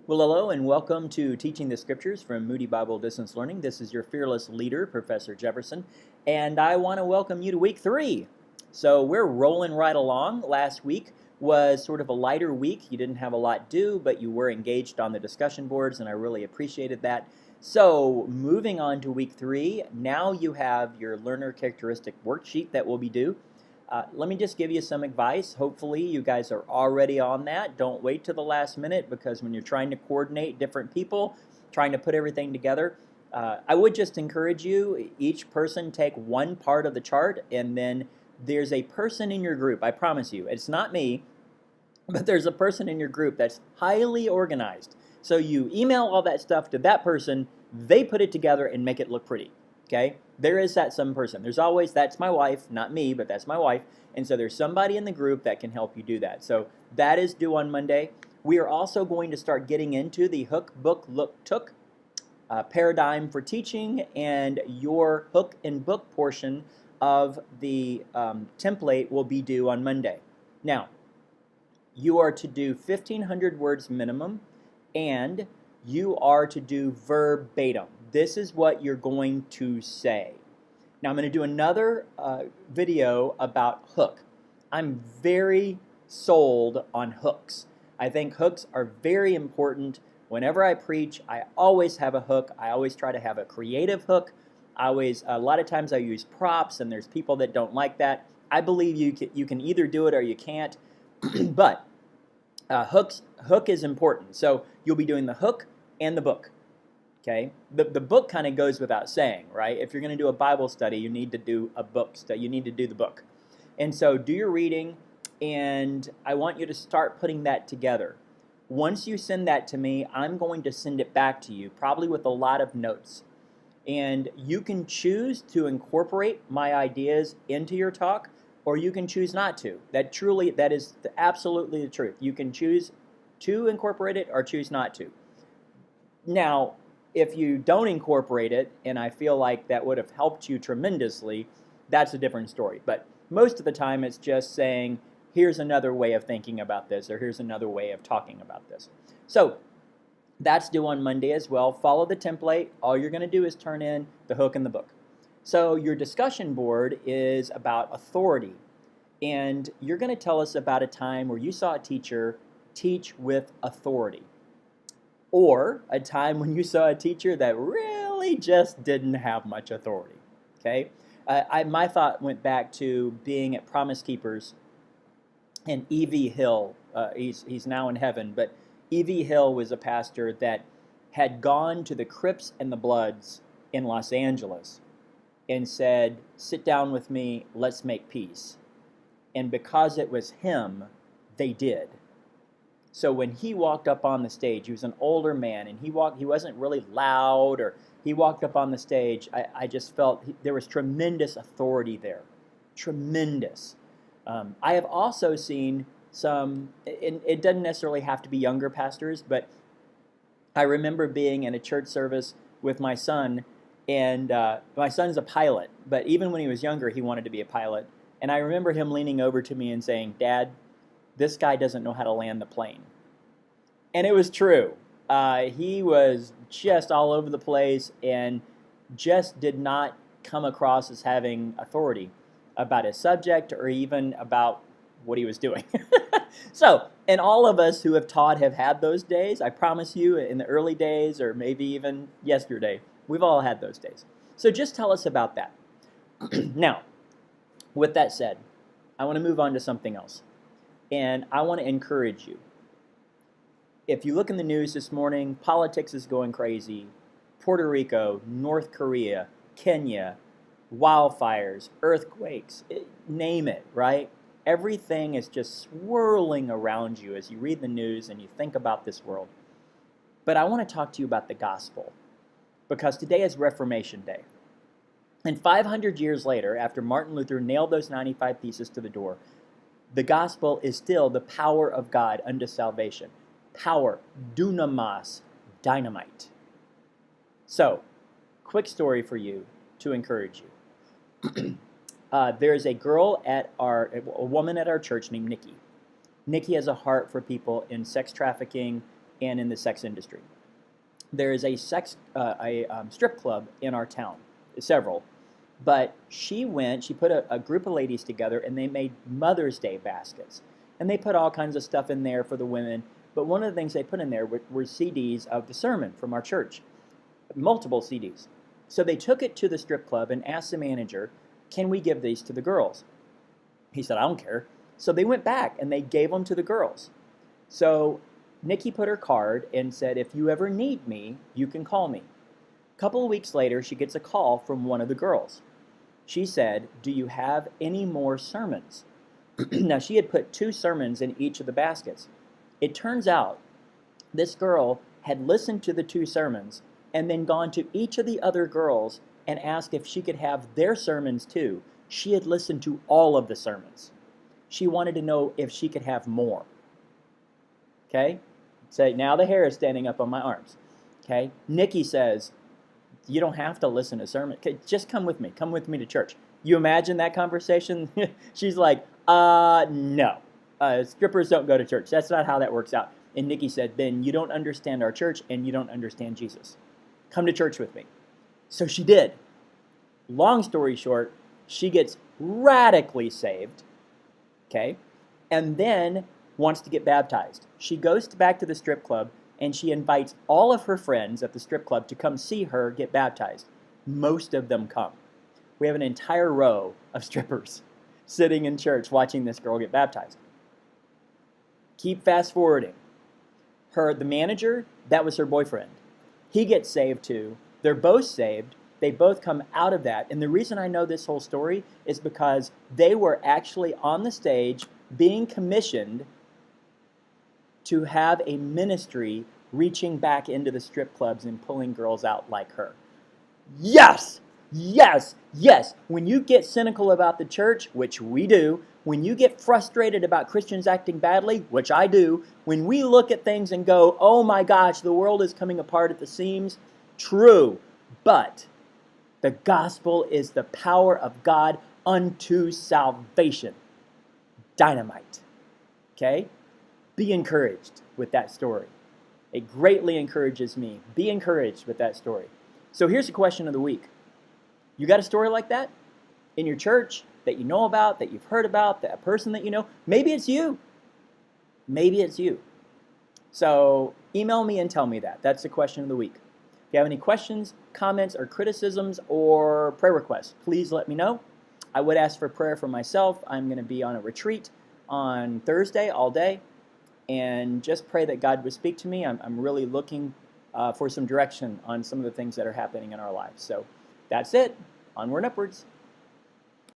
Well, hello and welcome to Teaching the Scriptures from Moody Bible Distance Learning. This is your fearless leader, Professor Jefferson, and I want to welcome you to week 3. So we're rolling right along. Last week was sort of a lighter week. You didn't have a lot due, but you were engaged on the discussion boards, and I really appreciated that. So moving on to week 3, now you have your learner characteristic worksheet that will be due. Let me just give you some advice. Hopefully you guys are already on that. Don't wait till the last minute, because when you're trying to coordinate different people, trying to put everything together, I would just encourage you, each person take one part of the chart, and then there's a person in your group. I promise you, it's not me, but there's a person in your group that's highly organized. So you email all that stuff to that person, they put it together and make it look pretty. Okay? There is that some person. There's always, that's my wife, not me, but that's my wife. And so there's somebody in the group that can help you do that. So that is due on Monday. We are also going to start getting into the hook, book, look, took paradigm for teaching, and your hook and book portion of the template will be due on Monday. Now, you are to do 1,500 words minimum, and you are to do verbatim. This is what you're going to say. Now I'm going to do another video about hook. I'm very sold on hooks. I think hooks are very important. Whenever I preach, I always have a hook. I always try to have a creative hook. A lot of times I use props, and there's people that don't like that. I believe you can either do it or you can't, but hook is important. So you'll be doing the hook and the book. Okay, the book kind of goes without saying, right? If you're going to do a Bible study, you need to do a book study. You need to do the book. And so do your reading, and I want you to start putting that together. Once you send that to me, I'm going to send it back to you, probably with a lot of notes. And you can choose to incorporate my ideas into your talk, or you can choose not to. That is absolutely the truth. You can choose to incorporate it or choose not to. Now, if you don't incorporate it, and I feel like that would have helped you tremendously, that's a different story. But most of the time it's just saying, here's another way of thinking about this, or here's another way of talking about this. So that's due on Monday as well. Follow the template. All you're going to do is turn in the hook and the book. So your discussion board is about authority. And you're going to tell us about a time where you saw a teacher teach with authority, or a time when you saw a teacher that really just didn't have much authority. Okay, my thought went back to being at Promise Keepers, and E.V. Hill. He's now in heaven, but E.V. Hill was a pastor that had gone to the Crips and the Bloods in Los Angeles and said, "Sit down with me, let's make peace." And because it was him, they did. So when he walked up on the stage, he was an older man, and he wasn't really loud, or he walked up on the stage, I just felt there was tremendous authority there. Tremendous. I have also seen some, it doesn't necessarily have to be younger pastors, but I remember being in a church service with my son, and my son's a pilot, but even when he was younger, he wanted to be a pilot. And I remember him leaning over to me and saying, "Dad, this guy doesn't know how to land the plane." And it was true. He was just all over the place and just did not come across as having authority about his subject or even about what he was doing. So, and all of us who have taught have had those days. I promise you, in the early days, or maybe even yesterday, we've all had those days. So just tell us about that. Now, with that said, I want to move on to something else. And I want to encourage you. If you look in the news this morning, politics is going crazy. Puerto Rico, North Korea, Kenya, wildfires, earthquakes, name it, right? Everything is just swirling around you as you read the news and you think about this world. But I want to talk to you about the gospel, because today is Reformation Day. And 500 years later, after Martin Luther nailed those 95 Theses to the door, the gospel is still the power of God unto salvation. Power, dunamis, dynamite. So, quick story for you to encourage you. There's a woman at our church named Nikki. Nikki has a heart for people in sex trafficking and in the sex industry. There is a strip club in our town, several, but she put a group of ladies together and they made Mother's Day baskets. And they put all kinds of stuff in there for the women, but one of the things they put in there were CDs of the sermon from our church, multiple CDs. So they took it to the strip club and asked the manager, can we give these to the girls? He said, I don't care. So they went back and they gave them to the girls. So Nikki put her card and said, if you ever need me, you can call me. A couple of weeks later, she gets a call from one of the girls. She said, do you have any more sermons? Now, she had put 2 sermons in each of the baskets. It turns out this girl had listened to the 2 sermons and then gone to each of the other girls and asked if she could have their sermons too. She had listened to all of the sermons. She wanted to know if she could have more. Okay? So now the hair is standing up on my arms. Okay? Nikki says, you don't have to listen to sermon. Okay, just come with me. Come with me to church. You imagine that conversation? She's like, no. Strippers don't go to church. That's not how that works out. And Nikki said, then you don't understand our church and you don't understand Jesus. Come to church with me. So she did. Long story short, she gets radically saved, okay, and then wants to get baptized. She goes back to the strip club and she invites all of her friends at the strip club to come see her get baptized. Most of them come. We have an entire row of strippers sitting in church watching this girl get baptized. Keep fast forwarding. The manager, that was her boyfriend. He gets saved too. They're both saved. They both come out of that. And the reason I know this whole story is because they were actually on the stage being commissioned to have a ministry reaching back into the strip clubs and pulling girls out like her. Yes! Yes! Yes! When you get cynical about the church, which we do, when you get frustrated about Christians acting badly, which I do, when we look at things and go, oh my gosh, the world is coming apart at the seams, true, but the gospel is the power of God unto salvation. Dynamite. Okay? Be encouraged with that story. It greatly encourages me. Be encouraged with that story. So here's the question of the week. You got a story like that in your church that you know about, that you've heard about, that a person that you know? Maybe it's you. Maybe it's you. So email me and tell me that. That's the question of the week. If you have any questions, comments, or criticisms, or prayer requests, please let me know. I would ask for prayer for myself. I'm going to be on a retreat on Thursday all day, and just pray that God would speak to me. I'm really looking for some direction on some of the things that are happening in our lives. So that's it. Onward and upwards.